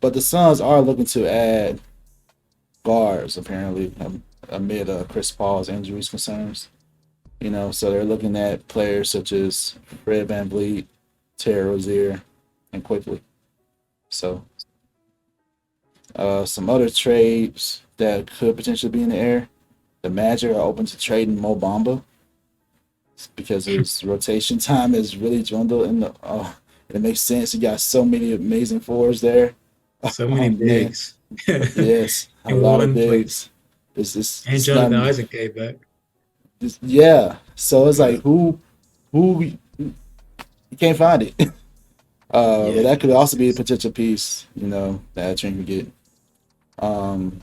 but the Suns are looking to add guards apparently amid Chris Paul's injuries concerns. So they're looking at players such as Fred VanVleet, Terry Rozier, and quickly. So some other trades that could potentially be in the air. The Magic are open to trading Mo Bamba because his rotation time has really dwindled. It makes sense. You got so many amazing fours there. So many Man, bigs yes, a in lot of one place. bigs. And It's not. Jonathan Isaac came back. Yeah. So it's Yeah. like who you can't find it. But Yeah. that could also be a potential piece, that a team could get. Um,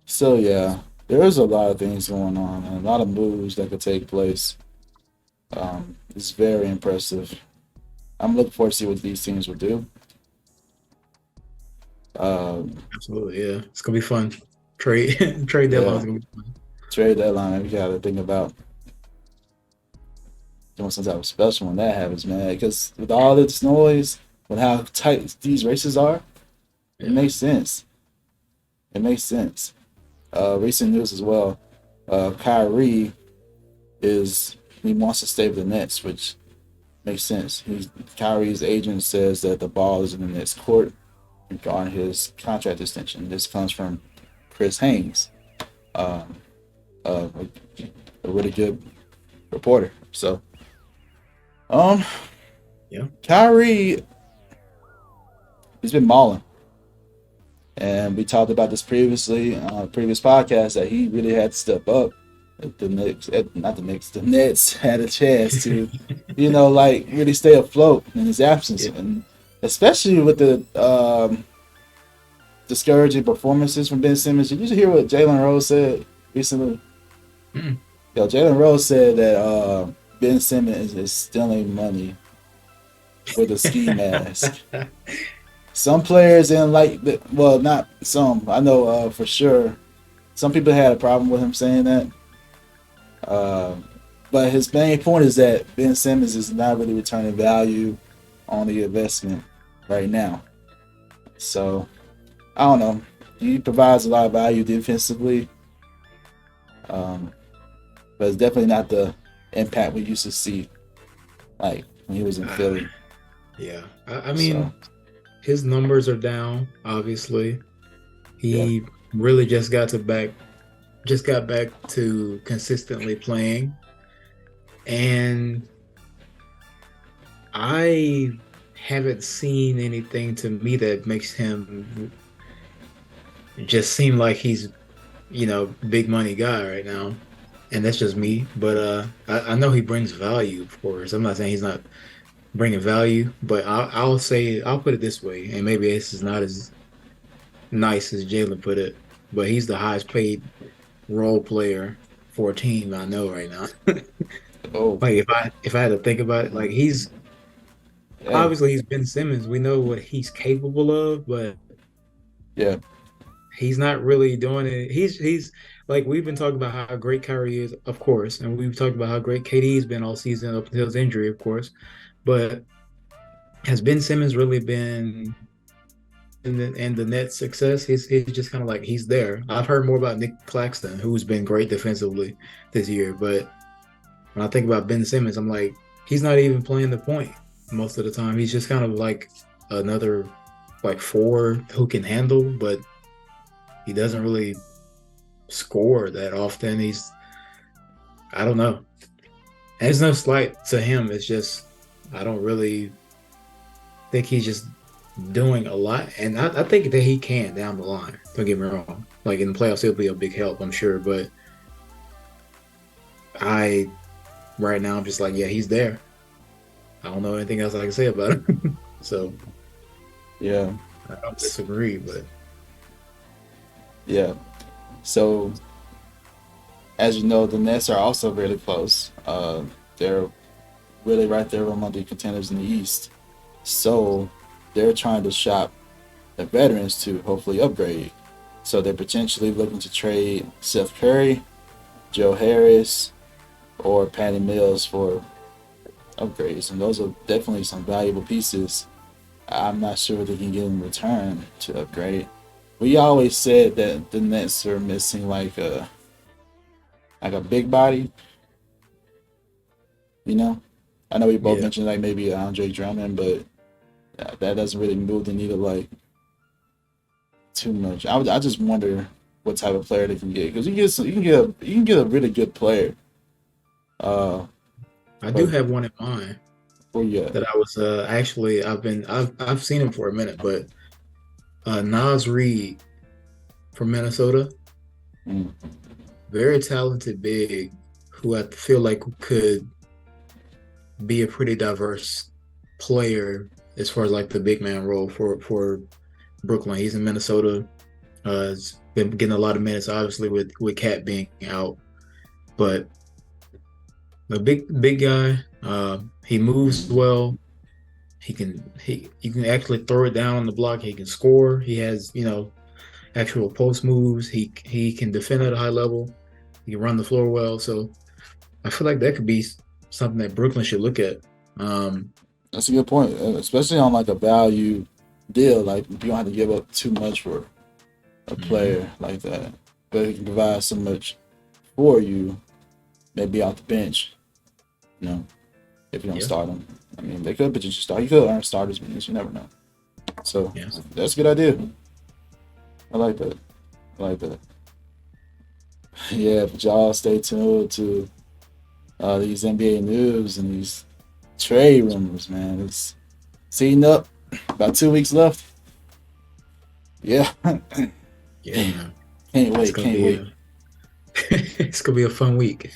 so yeah, there's a lot of things going on and a lot of moves that could take place. It's very impressive. I'm looking forward to see what these teams will do. Um, Absolutely. Yeah. It's gonna be fun. Trade deadline is yeah, gonna be fun. trade deadline. We got to think about doing some type of special when that happens, man. Because with all this noise, with how tight these races are, it Yeah. makes sense. It makes sense. Recent news as well. Kyrie he wants to stay with the Nets, which makes sense. Kyrie's agent says that the ball is in the Nets' court regarding his contract extension. This comes from Chris Haynes, um, uh, a really good reporter. So, um, Yeah. Kyrie, he's been balling. And we talked about this previously on a previous podcast that he really had to step up. If the Knicks, not the Knicks, the Nets had a chance to, like really stay afloat in his absence, Yeah. and especially with the discouraging performances from Ben Simmons. Did you hear what Jalen Rose said recently? Mm. Yo, Jalen Rose said that Ben Simmons is stealing money with a ski mask. Some players didn't like that. Well, not some. I know for sure. Some people had a problem with him saying that. Uh, but his main point is that Ben Simmons is not really returning value on the investment right now. So I don't know. He provides a lot of value defensively, but it's definitely not the impact we used to see, like when he was in Ah, Philly. yeah. I So mean, his numbers are down, obviously. yeah, He really just got back to consistently playing. And I haven't seen anything to me that makes him just seem like he's, big money guy right now. And that's just me. But I know he brings value, of course. I'm not saying he's not bringing value, but I'll put it this way, and maybe this is not as nice as Jalen put it, but he's the highest paid role player for a team I know right now. oh Like if I had to think about it, like yeah, he's Ben Simmons. We know what he's capable of, but yeah, he's not really doing it. He's like we've been talking about how great Kyrie is, of course, and we've talked about how great KD's been all season up until his injury, of course. But has Ben Simmons really been in the Nets' success? He's just kind of like he's there. I've heard more about Nick Claxton, who's been great defensively this year, but when I think about Ben Simmons, I'm like he's not even playing the point most of the time. He's just kind of like another like four who can handle, but he doesn't really score that often. I don't know. And it's no slight to him. It's just I don't really think he's just doing a lot. And I think that he can down the line. Don't get me wrong. Like in the playoffs, he'll be a big help, I'm sure. But I right now I'm just like, yeah, he's there. I don't know anything else I can say about him. So yeah, I don't disagree, but yeah. So as you know, the Nets are also really close. They're really right there among the contenders in the East. So they're trying to shop the veterans to hopefully upgrade. So they're potentially looking to trade Seth Curry, Joe Harris, or Patty Mills for upgrades. And those are definitely some valuable pieces I'm not sure what they can get in return to upgrade. We always said that the Nets are missing like a big body. You know, I know we both Yeah. mentioned like maybe Andre Drummond, but that doesn't really move the needle like too much. I just wonder what type of player they can get because you can get a really good player. Uh, I do but have one in mind well, yeah, that I was actually I've seen him for a minute, but Nas Reed from Minnesota, mm, very talented big who I feel like could be a pretty diverse player as far as like the big man role for Brooklyn. He's in Minnesota. Has been getting a lot of minutes, obviously with Cat being out, but a big guy. He moves well. He you can actually throw it down on the block. He can score. He has actual post moves. He can defend at a high level. He can run the floor well. So I feel like that could be something that Brooklyn should look at. Um, that's a good point, especially on like a value deal. Like you don't have to give up too much for a mhm. player like that, but he can provide so much for you, maybe off the bench. You know, if you don't Yeah, start him, I mean, they could potentially start. You could earn starters minutes. You never know. So yeah. that's a good idea. I like that. I like that. Yeah, but y'all stay tuned to these NBA news and these trade rumors, man. It's heating up. About 2 weeks left. Yeah, Yeah, man. can't It's wait. gonna Can't be wait. a it's gonna be a fun week.